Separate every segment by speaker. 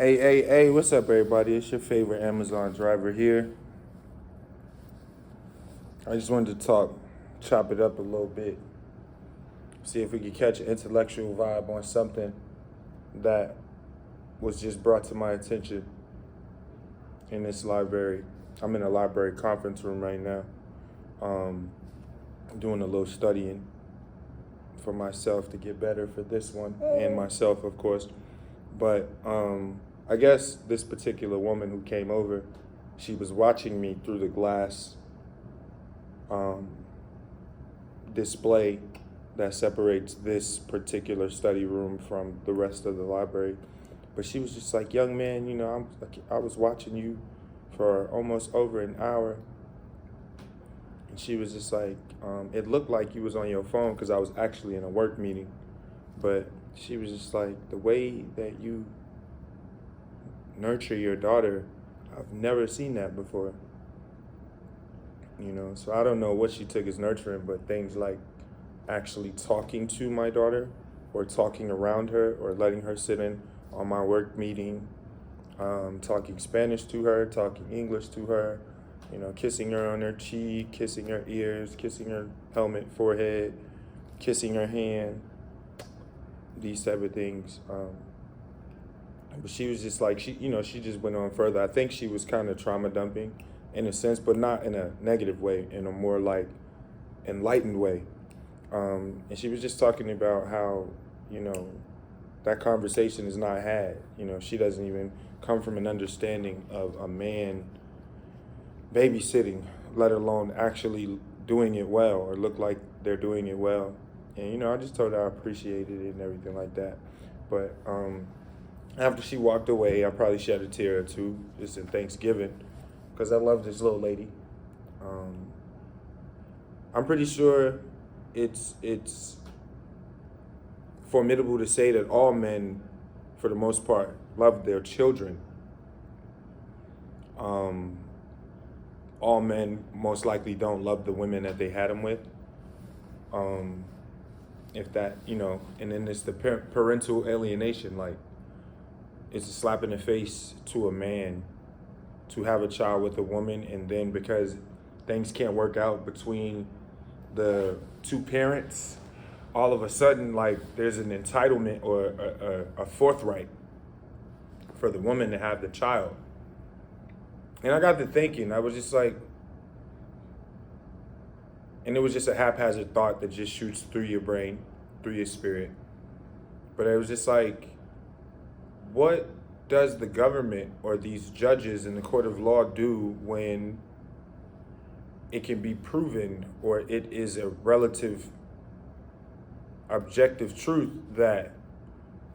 Speaker 1: Hey, what's up, everybody? It's your favorite Amazon driver here. I just wanted to chop it up a little bit, see if we could catch an intellectual vibe on something that was just brought to my attention in this library. I'm in a library conference room right now, doing a little studying for myself to get better for this one, and myself, of course. But I guess this particular woman who came over, she was watching me through the glass display that separates this particular study room from the rest of the library. But she was just like, young man, I was watching you for almost over an hour. And she was just like, it looked like you was on your phone because I was actually in a work meeting. But she was just like, the way that you nurture your daughter, I've never seen that before. So I don't know what she took as nurturing, but things like actually talking to my daughter or talking around her or letting her sit in on my work meeting, talking Spanish to her, talking English to her, kissing her on her cheek, kissing her ears, kissing her helmet, forehead, kissing her hand, these type of things. But she was just like, she just went on further. I think she was kind of trauma dumping in a sense, but not in a negative way, in a more like enlightened way. And she was just talking about how, that conversation is not had. She doesn't even come from an understanding of a man babysitting, let alone actually doing it well or look like they're doing it well. And, I just told her I appreciated it and everything like that. But after she walked away, I probably shed a tear or two just in Thanksgiving because I love this little lady. I'm pretty sure it's formidable to say that all men, for the most part, love their children. All men most likely don't love the women that they had them with. If that, and then it's the parental alienation. Like, it's a slap in the face to a man to have a child with a woman, and then because things can't work out between the two parents, all of a sudden, like, there's an entitlement or a forthright for the woman to have the child. And I got to thinking, I was just like, and it was just a haphazard thought that just shoots through your brain, through your spirit. But it was just like, what does the government or these judges in the court of law do when it can be proven, or it is a relative objective truth that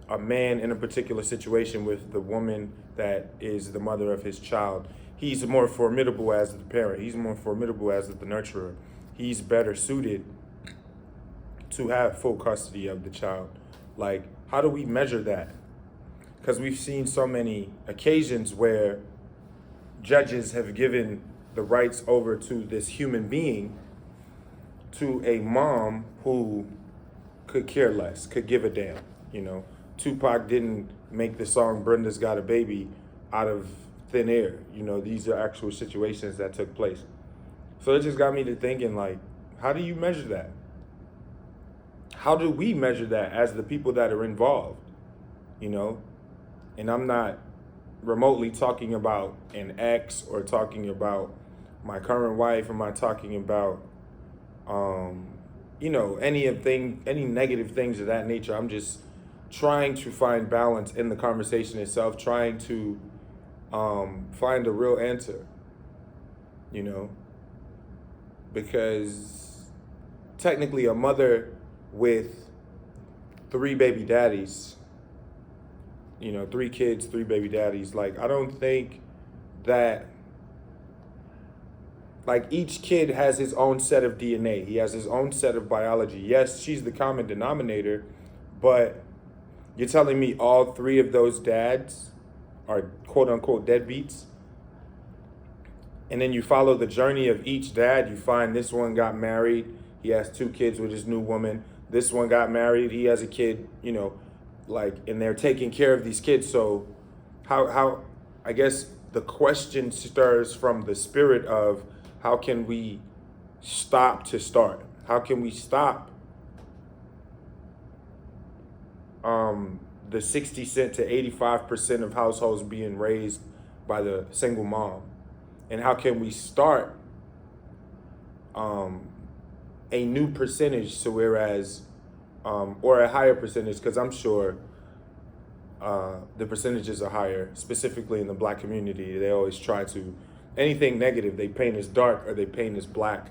Speaker 1: a man in a particular situation with the woman that is the mother of his child, he's more formidable as the parent, he's more formidable as the nurturer, he's better suited to have full custody of the child? Like, how do we measure that? Because we've seen so many occasions where judges have given the rights over to this human being, to a mom who could care less, could give a damn. Tupac didn't make the song Brenda's Got a Baby out of thin air. These are actual situations that took place. So it just got me to thinking, like, how do you measure that? How do we measure that as the people that are involved? And I'm not remotely talking about an ex or talking about my current wife. I'm not talking about, any negative things of that nature. I'm just trying to find balance in the conversation itself, trying to find a real answer, because technically a mother with 3 baby daddies, 3 kids, 3 baby daddies, like, I don't think that, like, each kid has his own set of DNA. He has his own set of biology. Yes, she's the common denominator, but you're telling me all 3 of those dads are quote unquote deadbeats? And then you follow the journey of each dad. You find this one got married. He has 2 kids with his new woman. This one got married. He has a kid, and they're taking care of these kids. So how I guess the question stirs from the spirit of how can we stop to start? How can we stop the 60% to 85% of households being raised by the single mom? And how can we start a new percentage to whereas, or a higher percentage, because I'm sure the percentages are higher, specifically in the Black community. They always try to, anything negative, they paint as dark or they paint as black,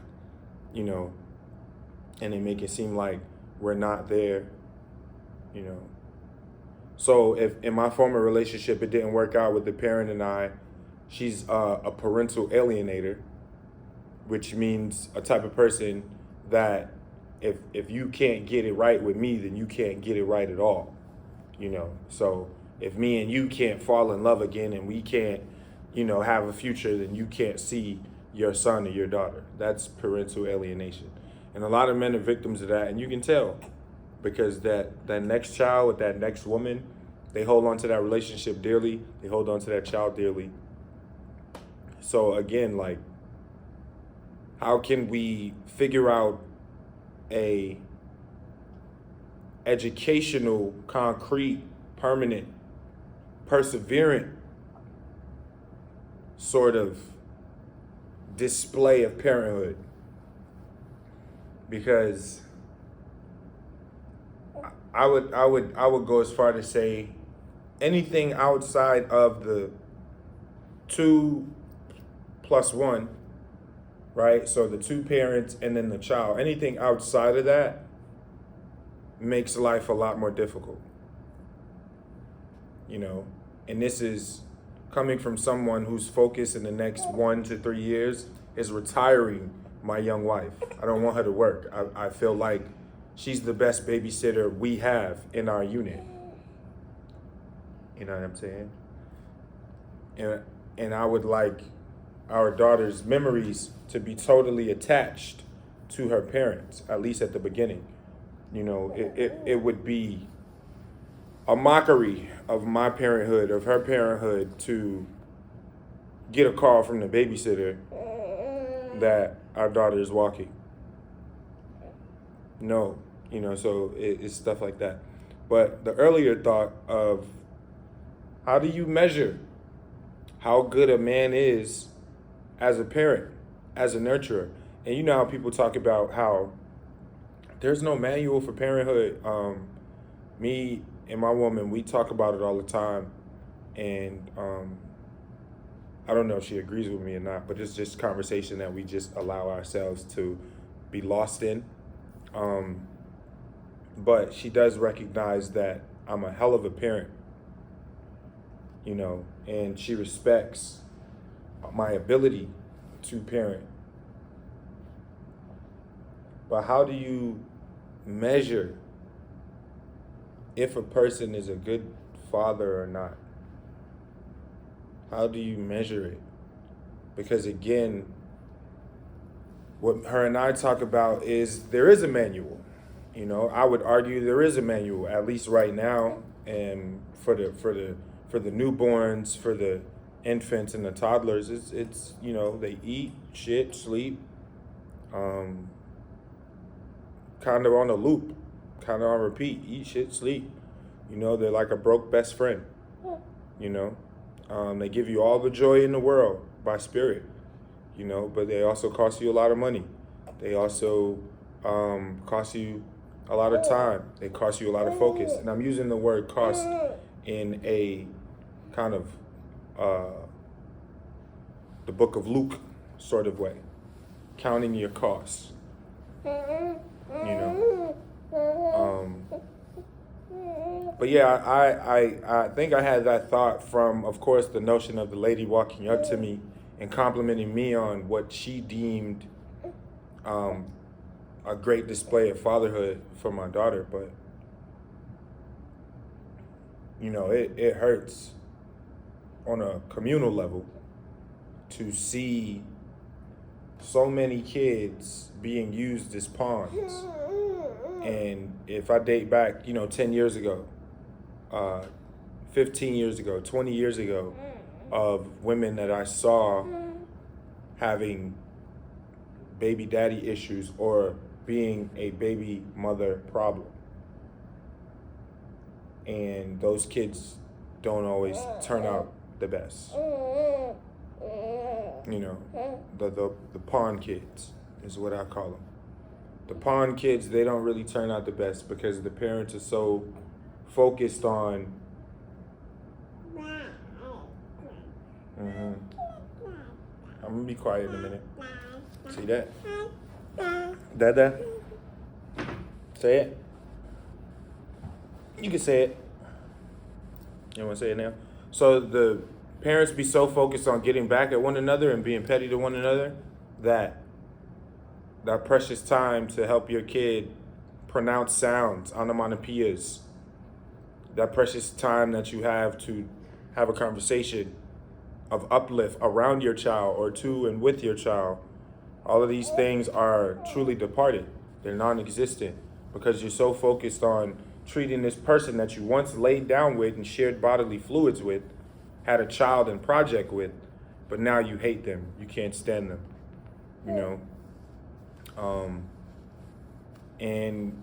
Speaker 1: you know, and they make it seem like we're not there, you know. So if in my former relationship, it didn't work out with the parent and I, she's a parental alienator, which means a type of person that if you can't get it right with me, then you can't get it right at all, you know. So if me and you can't fall in love again and we can't, you know, have a future, then you can't see your son or your daughter. That's parental alienation. And a lot of men are victims of that, and you can tell because that next child with that next woman, they hold on to that relationship dearly. They hold on to that child dearly. So again, like, how can we figure out a educational, concrete, permanent, perseverant sort of display of parenthood? Because I would go as far to say anything outside of the 2+1, right? So the two parents and then the child, anything outside of that makes life a lot more difficult, you know? And this is coming from someone whose focus in the next 1 to 3 years is retiring my young wife. I don't want her to work. I feel like she's the best babysitter we have in our unit. You know what I'm saying? And I would like our daughter's memories to be totally attached to her parents, at least at the beginning. You know, it would be a mockery of my parenthood, of her parenthood, to get a call from the babysitter that our daughter is walking. No, you know, so it's stuff like that. But the earlier thought of how do you measure how good a man is as a parent, as a nurturer? And you know how people talk about how there's no manual for parenthood. Me and my woman, we talk about it all the time. And I don't know if she agrees with me or not, but it's just conversation that we just allow ourselves to be lost in. But she does recognize that I'm a hell of a parent, you know, and she respects my ability to parent. But how do you measure if a person is a good father or not? How do you measure it? Because again, what her and I talk about is there is a manual. You know, I would argue there is a manual, at least right now, and for the newborns, for the infants and the toddlers, it's you know, they eat, shit, sleep, kind of on a loop, kind of on repeat, eat, shit, sleep. You know, they're like a broke best friend. You know, they give you all the joy in the world by spirit, you know, but they also cost you a lot of money. They also cost you a lot of time. They cost you a lot of focus. And I'm using the word cost in a kind of the book of Luke sort of way, counting your costs, you know. But yeah, I think I had that thought from, of course, the notion of the lady walking up to me and complimenting me on what she deemed a great display of fatherhood for my daughter. But, you know, it hurts on a communal level to see so many kids being used as pawns. And if I date back, you know, 10 years ago, 15 years ago, 20 years ago, of women that I saw having baby daddy issues or being a baby mother problem. And those kids don't always turn out the best. You know, the pawn kids is what I call them. The pawn kids, they don't really turn out the best because the parents are so focused on I'm gonna be quiet in a minute. See that? Dada? Say it. You can say it. You want to say it now? So the parents be so focused on getting back at one another and being petty to one another that precious time to help your kid pronounce sounds, onomatopoeias, that precious time that you have to have a conversation of uplift around your child or to and with your child, all of these things are truly departed. They're non-existent because you're so focused on treating this person that you once laid down with and shared bodily fluids with, had a child and project with, but now you hate them. You can't stand them, you know? And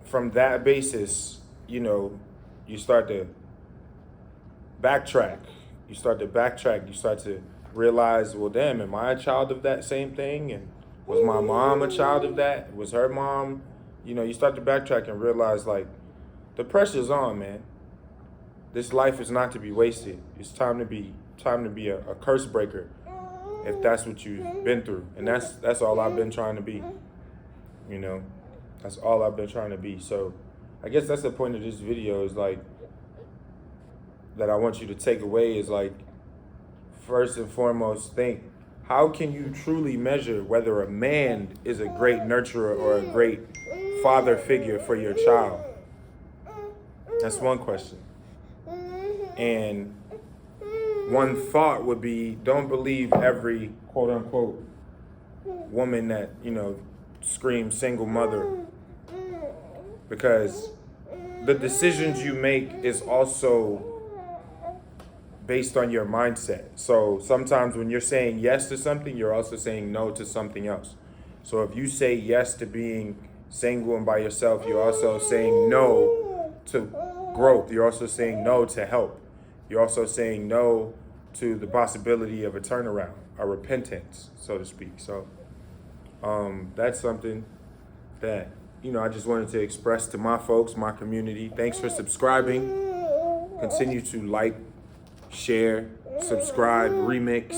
Speaker 1: from that basis, you know, you start to backtrack. You start to realize, well, damn, am I a child of that same thing? And was my mom a child of that? Was her mom? You know, you start to backtrack and realize, like, the pressure's on, man. This life is not to be wasted. It's time to be a curse breaker, if that's what you've been through. And that's all I've been trying to be. You know, that's all I've been trying to be. So I guess that's the point of this video, is like, that I want you to take away is like, first and foremost, think, how can you truly measure whether a man is a great nurturer or a great father figure for your child? That's one question. And one thought would be, don't believe every quote unquote woman that, you know, screams single mother, because the decisions you make is also based on your mindset. So sometimes when you're saying yes to something, you're also saying no to something else. So if you say yes to being single and by yourself, you're also saying no to growth. You're also saying no to help. You're also saying no to the possibility of a turnaround, a repentance, so to speak. So that's something that, you know, I just wanted to express to my folks, my community. Thanks for subscribing. Continue to like, share, subscribe, remix,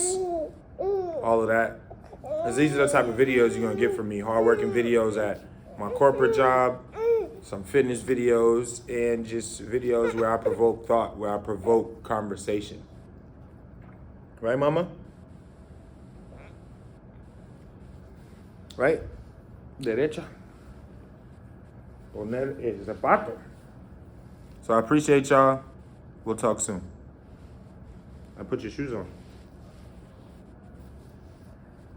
Speaker 1: all of that. Because these are the type of videos you're going to get from me. Hardworking videos at my corporate job, some fitness videos, and just videos where I provoke thought, where I provoke conversation. Right, mama? Right? Derecha. Poner el zapato. So I appreciate y'all. We'll talk soon. I put your shoes on.